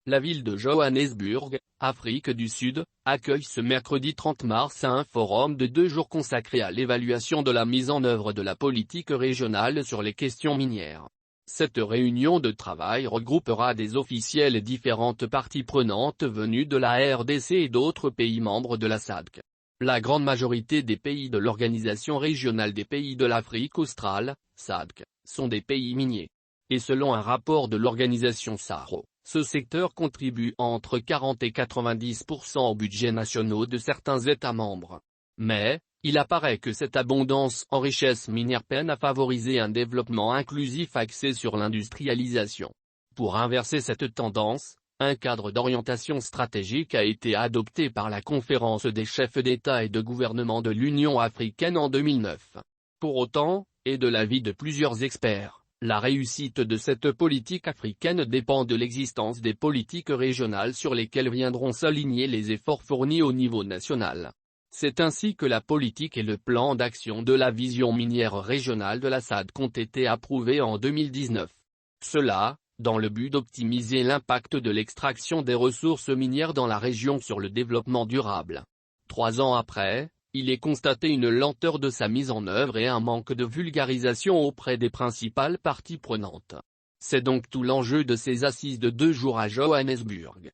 La ville de Johannesburg, Afrique du Sud, accueille ce mercredi 30 mars un forum de 2 jours consacré à l'évaluation de la mise en œuvre de la politique régionale sur les questions minières. Cette réunion de travail regroupera des officiels et différentes parties prenantes venues de la RDC et d'autres pays membres de la SADC. La grande majorité des pays de l'Organisation régionale des pays de l'Afrique australe, SADC, sont des pays miniers. Et selon un rapport de l'organisation SARO, ce secteur contribue entre 40 et 90% aux budgets nationaux de certains États membres. Mais, il apparaît que cette abondance en richesse minière peine à favoriser un développement inclusif axé sur l'industrialisation. Pour inverser cette tendance, un cadre d'orientation stratégique a été adopté par la conférence des chefs d'État et de gouvernement de l'Union africaine en 2009. Pour autant, et de l'avis de plusieurs experts, la réussite de cette politique africaine dépend de l'existence des politiques régionales sur lesquelles viendront s'aligner les efforts fournis au niveau national. C'est ainsi que la politique et le plan d'action de la vision minière régionale de la SADC ont été approuvés en 2019. Cela, dans le but d'optimiser l'impact de l'extraction des ressources minières dans la région sur le développement durable. 3 ans après, il est constaté une lenteur de sa mise en œuvre et un manque de vulgarisation auprès des principales parties prenantes. C'est donc tout l'enjeu de ces assises de 2 jours à Johannesburg.